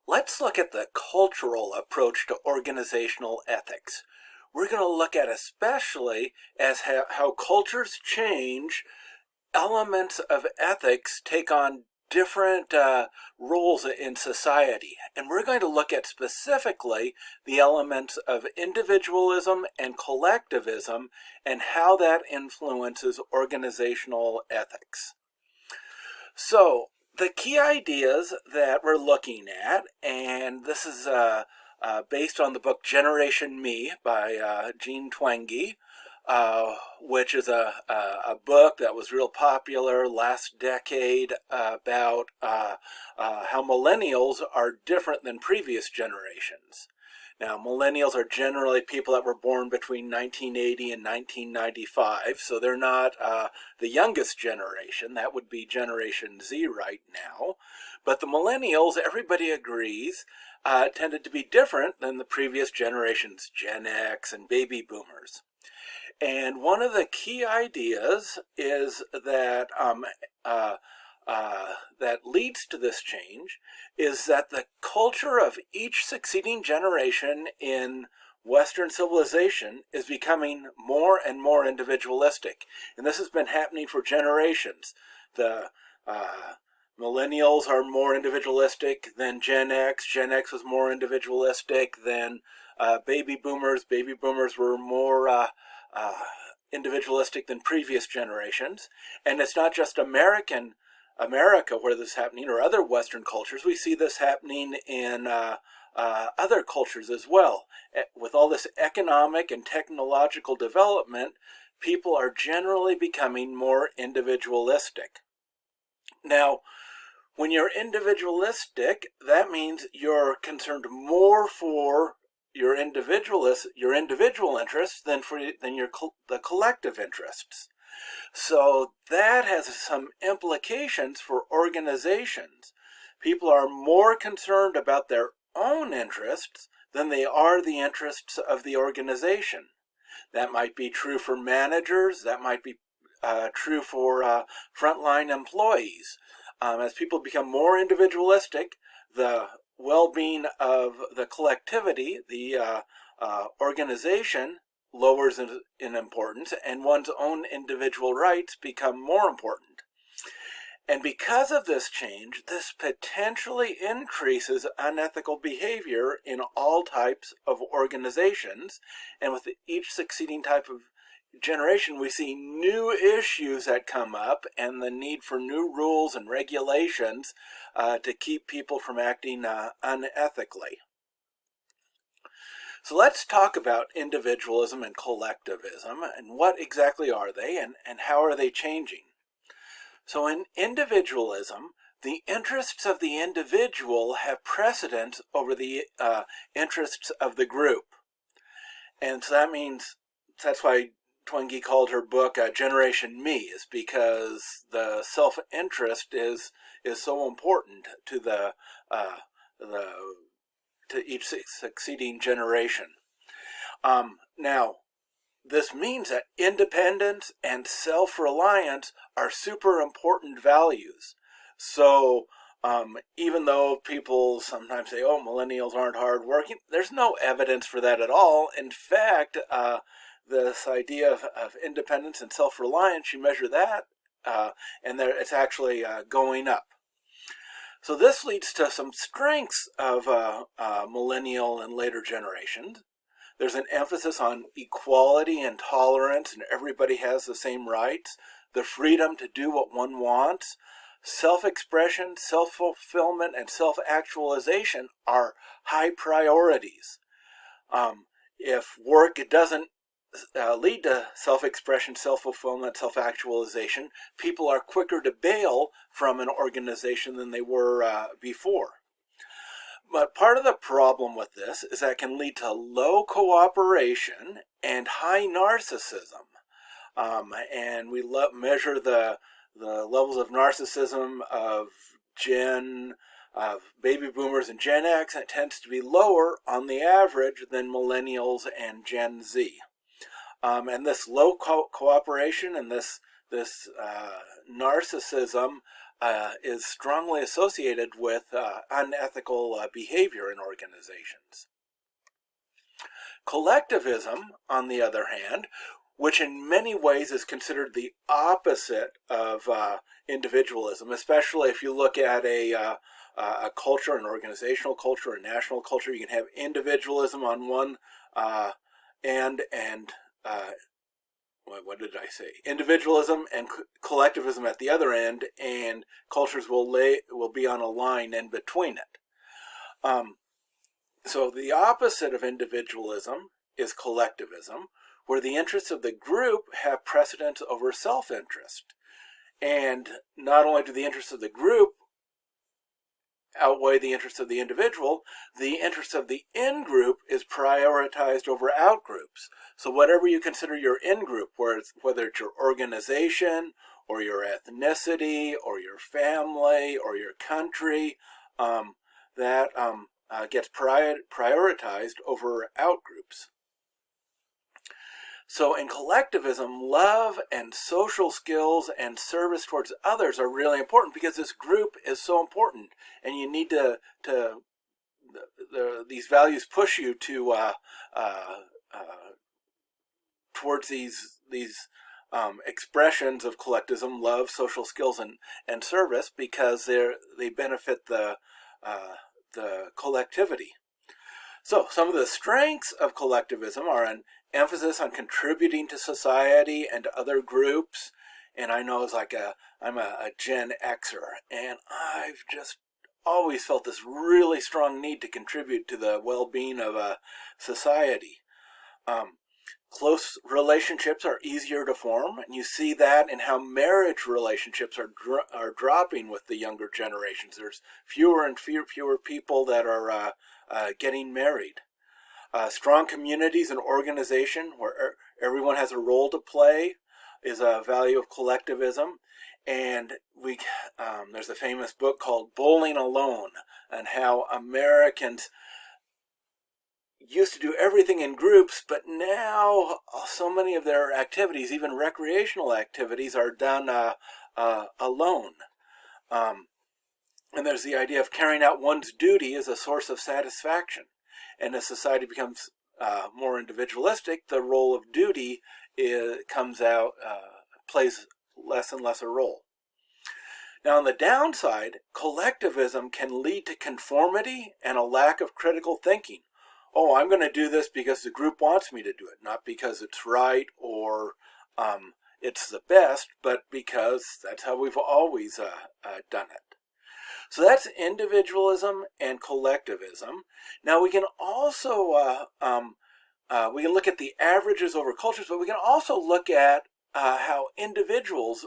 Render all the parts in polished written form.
Let's look at the cultural approach to organizational ethics. We're going to look at especially as how cultures change, elements of ethics take on different roles in society. And we're going to look at specifically the elements of individualism and collectivism and how that influences organizational ethics. So, the key ideas that we're looking at, and this is based on the book Generation Me by Jean Twenge, which is a book that was real popular last decade about how millennials are different than previous generations. Now, millennials are generally people that were born between 1980 and 1995, so they're not the youngest generation. That would be Generation Z right now. But the millennials, everybody agrees, tended to be different than the previous generations, Gen X and baby boomers. And one of the key ideas is that that leads to this change is that the culture of each succeeding generation in Western civilization is becoming more and more individualistic. And this has been happening for generations. The millennials are more individualistic than Gen X. Gen X was more individualistic than baby boomers. Baby boomers were more individualistic than previous generations. And it's not just America where this is happening, or other Western cultures. We see this happening in other cultures as well. With all this economic and technological development, people are generally becoming more individualistic. Now, when you're individualistic, that means you're concerned more for your individual interests than the collective interests. So that has some implications for organizations. People are more concerned about their own interests than they are the interests of the organization. That might be true for managers. That might be true for frontline employees. As people become more individualistic, the well-being of the collectivity, the organization, lowers in importance, and one's own individual rights become more important. And because of this change, this potentially increases unethical behavior in all types of organizations. And with each succeeding type of generation, we see new issues that come up and the need for new rules and regulations to keep people from acting unethically. So let's talk about individualism and collectivism and what exactly are they and how are they changing. So in individualism, the interests of the individual have precedence over the interests of the group. And so that means, that's why Twenge called her book Generation Me, is because the self-interest is so important to to each succeeding generation. Now, this means that independence and self-reliance are super important values. So even though people sometimes say, oh, millennials aren't hardworking, there's no evidence for that at all. In fact, this idea of independence and self-reliance, you measure that, and it's actually going up. So this leads to some strengths of millennial and later generations. There's an emphasis on equality and tolerance, and everybody has the same rights, the freedom to do what one wants. Self-expression, self-fulfillment, and self-actualization are high priorities. If work doesn't lead to self-expression, self-fulfillment, self-actualization, people are quicker to bail from an organization than they were before. But part of the problem with this is that it can lead to low cooperation and high narcissism. And we measure the levels of narcissism of baby boomers and Gen X, and it tends to be lower on the average than millennials and Gen Z. And this low cooperation and this narcissism is strongly associated with unethical behavior in organizations. Collectivism, on the other hand, which in many ways is considered the opposite of individualism, especially if you look at a culture, an organizational culture, a national culture. You can have individualism on one end and what did I say? Individualism and collectivism at the other end, and cultures will be on a line in between it. So the opposite of individualism is collectivism, where the interests of the group have precedence over self-interest. And not only do the interests of the group outweigh the interests of the individual, the interest of the in-group is prioritized over out-groups. So whatever you consider your in-group, whether it's your organization or your ethnicity or your family or your country, that gets prioritized over out-groups. So in collectivism, love and social skills and service towards others are really important because this group is so important, and you need these values push you to towards these expressions of collectivism, love, social skills, and service, because they benefit the collectivity. So some of the strengths of collectivism are an emphasis on contributing to society and to other groups. And I know I'm a Gen Xer, and I've just always felt this really strong need to contribute to the well-being of a society. Close relationships are easier to form, and you see that in how marriage relationships are dropping with the younger generations. There's fewer and fewer people that are getting married. Strong communities and organization where everyone has a role to play is a value of collectivism. And there's a famous book called Bowling Alone, and how Americans used to do everything in groups, but now so many of their activities, even recreational activities, are done alone. And there's the idea of carrying out one's duty as a source of satisfaction. And as society becomes more individualistic, the role of duty plays less and less a role. Now, on the downside, collectivism can lead to conformity and a lack of critical thinking. Oh, I'm going to do this because the group wants me to do it, not because it's right or it's the best, but because that's how we've always done it. So that's individualism and collectivism. Now we can also we can look at the averages over cultures, but we can also look at how individuals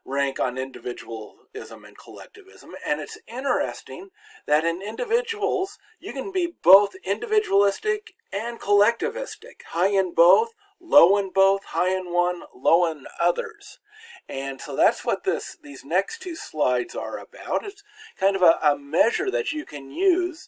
rank on individualism and collectivism. And it's interesting that in individuals, you can be both individualistic and collectivistic, high in both, low in both, high in one, low in others. And so that's what these next two slides are about. It's kind of a measure that you can use.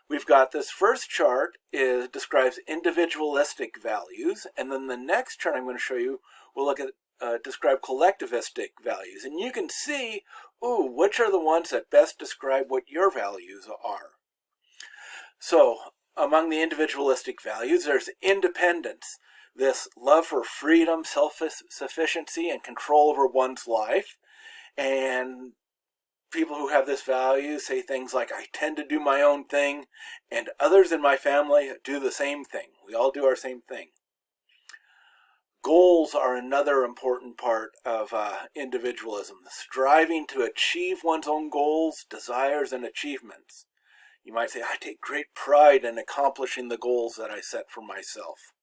We've got this first chart describes individualistic values, and then the next chart I'm going to show you will look at describe collectivistic values. And you can see, which are the ones that best describe what your values are. So among the individualistic values, there's independence. This love for freedom, self-sufficiency, and control over one's life. And people who have this value say things like, I tend to do my own thing, and others in my family do the same thing. We all do our same thing. Goals are another important part of individualism, striving to achieve one's own goals, desires, and achievements. You might say, I take great pride in accomplishing the goals that I set for myself.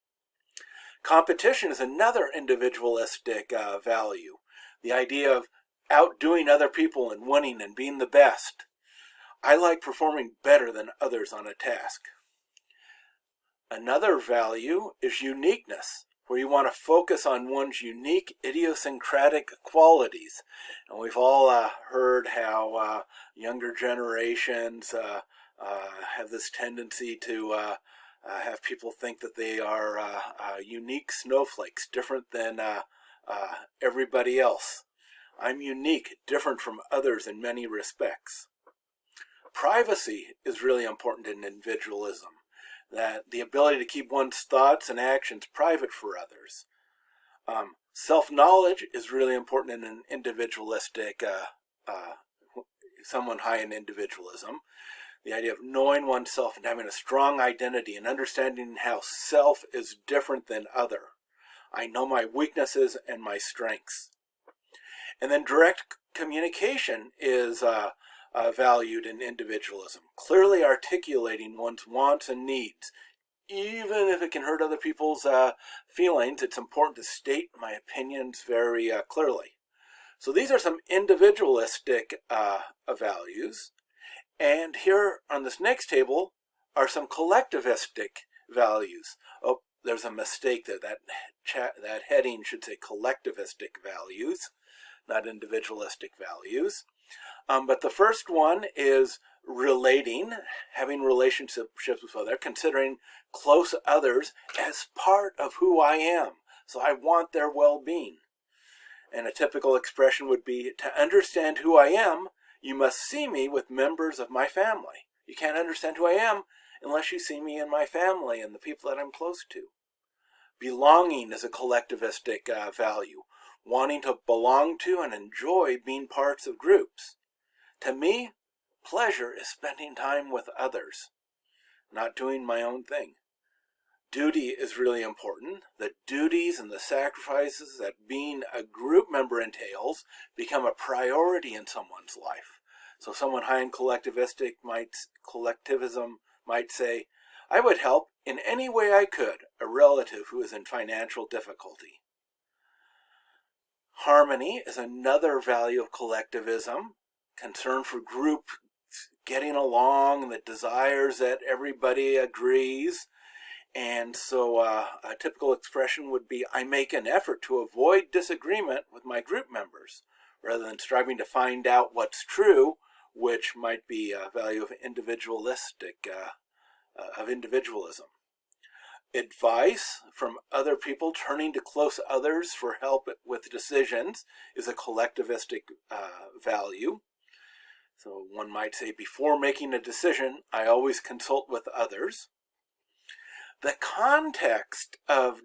Competition is another individualistic value. The idea of outdoing other people and winning and being the best. I like performing better than others on a task. Another value is uniqueness, where you want to focus on one's unique idiosyncratic qualities. And we've all heard how younger generations have this tendency to have people think that they are unique snowflakes, different than everybody else. I'm unique, different from others in many respects. Privacy is really important in individualism, that the ability to keep one's thoughts and actions private for others. Self-knowledge is really important in an individualistic, someone high in individualism. The idea of knowing oneself and having a strong identity and understanding how self is different than other. I know my weaknesses and my strengths. And then direct communication is valued in individualism, clearly articulating one's wants and needs. Even if it can hurt other people's feelings, it's important to state my opinions very clearly. So these are some individualistic values. And here on this next table are some collectivistic values. Oh, there's a mistake there. That heading should say collectivistic values, not individualistic values. But the first one is relating, having relationships with others, considering close others as part of who I am. So I want their well-being. And a typical expression would be, to understand who I am, you must see me with members of my family. You can't understand who I am unless you see me in my family and the people that I'm close to. Belonging is a collectivistic value, wanting to belong to and enjoy being parts of groups. To me, pleasure is spending time with others, not doing my own thing. Duty is really important. The duties and the sacrifices that being a group member entails become a priority in someone's life. So someone high in collectivism might say, I would help in any way I could a relative who is in financial difficulty. Harmony is another value of collectivism, concern for group getting along and the desires that everybody agrees. And so a typical expression would be, I make an effort to avoid disagreement with my group members, rather than striving to find out what's true, which might be a value of individualism. Advice from other people, turning to close others for help with decisions, is a collectivistic value. So one might say, before making a decision, I always consult with others. The context of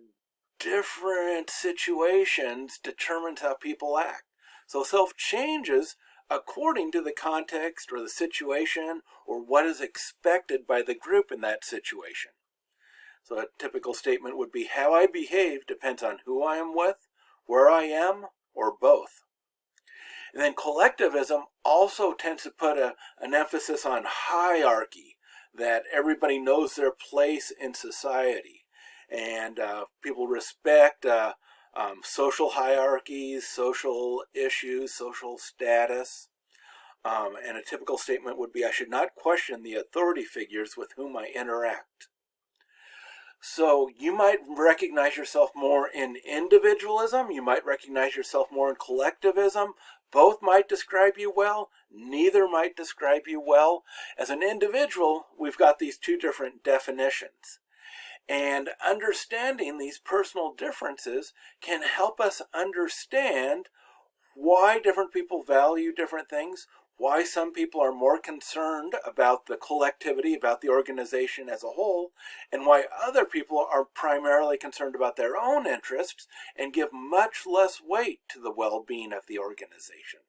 different situations determines how people act. So self changes according to the context or the situation or what is expected by the group in that situation. So a typical statement would be, how I behave depends on who I am with, where I am, or both. And then collectivism also tends to put an emphasis on hierarchy, that everybody knows their place in society. And people respect social hierarchies, social issues, social status. And a typical statement would be, I should not question the authority figures with whom I interact. So you might recognize yourself more in individualism, you might recognize yourself more in collectivism. Both might describe you well, neither might describe you well. As an individual, we've got these two different definitions. And understanding these personal differences can help us understand why different people value different things, why some people are more concerned about the collectivity, about the organization as a whole, and why other people are primarily concerned about their own interests and give much less weight to the well-being of the organization.